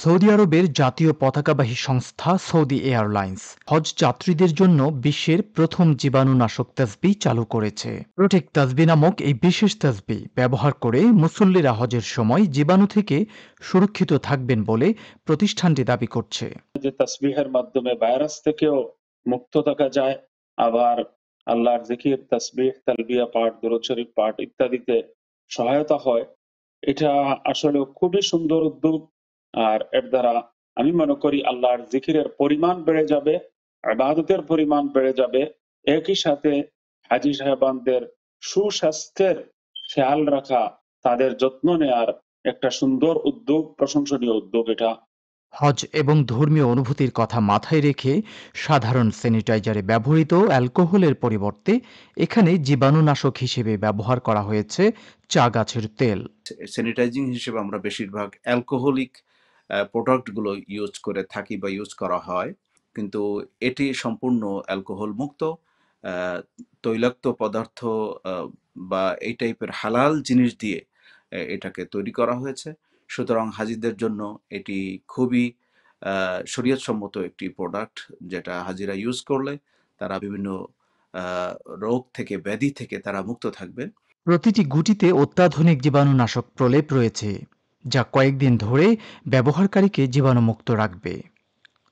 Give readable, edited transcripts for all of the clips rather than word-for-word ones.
Saudi আরবের জাতীয় পতাকাবাহী সংস্থা সৌদি এয়ারলাইন্স হজ যাত্রীদের জন্য বিশ্বের প্রথম জীবাণুনাশক তসবি চালু করেছে। প্রোটেক্ট তসবি নামক এই বিশেষ তসবি ব্যবহার করে মুসল্লিরা হজের সময় জীবাণু থেকে সুরক্ষিত থাকবেন বলে প্রতিষ্ঠানটি দাবি করছে। যে তাসবিহের মাধ্যমে ভাইরাস থেকেও মুক্ত থাকা যায়, আবার আল্লাহর জিকির, তাসবিহ, তালবিয়া পাঠ, দুরূদ শরীফ পাঠ ইত্যাদিতে সহায়তা হয়। এটা আসলে খুবই সুন্দর উদ্যোগ। আর এর দ্বারা আমি মনে করি আল্লাহর জিকিরের পরিমাণ বেড়ে যাবে, ইবাদতের পরিমাণ বেড়ে যাবে। একই সাথে হাজী সাহেবানদের সুস্বাস্থ্যের খেয়াল রাখা, তাদের যত্ন নেয়ার একটা সুন্দর উদ্যোগ, প্রশংসনীয় উদ্যোগ এটা। হজ এবং ধর্মীয় অনুভূতির কথা মাথায় রেখে সাধারণ স্যানিটাইজারে ব্যবহৃত অ্যালকোহলের পরিবর্তে এখানে জীবাণুনাশক হিসেবে ব্যবহার করা হয়েছে চা গাছের তেল। স্যানিটাইজিং হিসেবে আমরা বেশিরভাগ অ্যালকোহলিক প্রোডাক্টগুলো ইউজ করে থাকি বা ইউজ করা হয়, কিন্তু এটি সম্পূর্ণ অ্যালকোহল মুক্ত। তৈলাক্ত পদার্থ বা এই টাইপের হালাল জিনিস দিয়ে এটাকে তৈরি করা হয়েছে। সুতরাং হাজিদের জন্য এটি খুবই শরীয়তসম্মত একটি প্রোডাক্ট, যেটা হাজিরা ইউজ করলে তারা বিভিন্ন রোগ থেকে, ব্যাধি থেকে তারা মুক্ত থাকবেন। প্রতিটি গুটিতে অত্যাধুনিক জীবাণুনাশক প্রলেপ রয়েছে, যা কয়েকদিন ধরে ব্যবহারকারীকে জীবাণুমুক্ত রাখবে।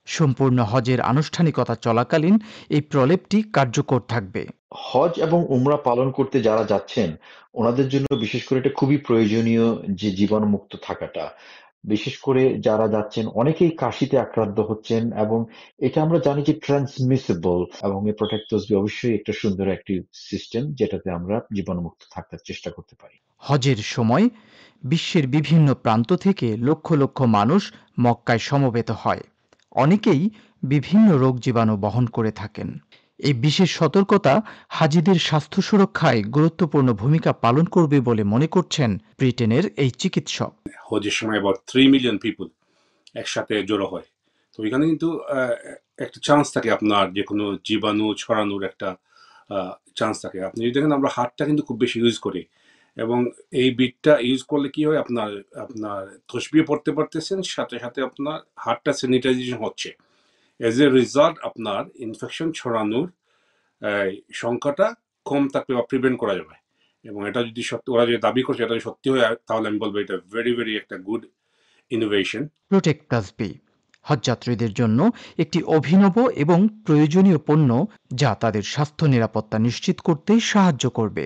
সম্পূর্ণ হজের আনুষ্ঠানিকতা চলাকালীন এই প্রলেপটি কার্যকর থাকবে। হজ এবং উমরা পালন করতে যারা যাচ্ছেন, ওনাদের জন্য বিশেষ করে এটা খুবই প্রয়োজনীয় যে জীবাণুমুক্ত থাকাটা। বিশেষ করে যারা যাচ্ছেন অনেকেই কাশিতে আক্রান্ত হচ্ছেন, এবং এটা আমরা জানি যে ট্রান্সমিসিবল, এবং এই প্রোটেক্ট তসবি অবশ্যই একটা সুন্দর একটি সিস্টেম যেটাতে আমরা জীবাণুমুক্ত থাকার চেষ্টা করতে পারি। হজের সময় বিশ্বের বিভিন্ন প্রান্ত থেকে লক্ষ লক্ষ মানুষ মক্কায় সমবেত হয়। অনেকেই বিভিন্ন রোগ জীবাণু বহন করে থাকেন। এই বিশেষ সতর্কতা হাজিদের স্বাস্থ্য সুরক্ষায় গুরুত্বপূর্ণ ভূমিকা পালন করবে বলে মনে করছেন ব্রিটেনের এই চিকিৎসক। হজের সময় about 3 মিলিয়ন পিপল একসাথে জড়ো হয়, তো এখানে কিন্তু একটা চান্স থাকে আপনার যে কোনো জীবাণু ছড়ানোর একটা চান্স থাকে। আপনি যদি দেখেন আমরা হাতটা কিন্তু খুব বেশি ইউজ করি, এবং এই বিটটা ইউজ করলে কি হয়, আপনার আপনার তসবিহ পড়তে পারতেছেন, সাথে সাথে আপনার হাতটা স্যানিটাইজেশন হচ্ছে। এজ এ রেজাল্ট আপনার ইনফেকশন ছড়ানোর সংখ্যাটা কম থাকবে বা প্রিভেন্ট করা যাবে। এবং এটা যদি সত্যি ওরা যে দাবি করছে এটা যদি সত্যি হয়, তাহলে আমি বলবো এটা ভেরি ভেরি একটা গুড ইনোভেশন। প্রোটেক্ট তসবি হজযাত্রীদের জন্য একটি অভিনব এবং প্রয়োজনীয় পণ্য, যা তাদের স্বাস্থ্য নিরাপত্তা নিশ্চিত করতে সাহায্য করবে।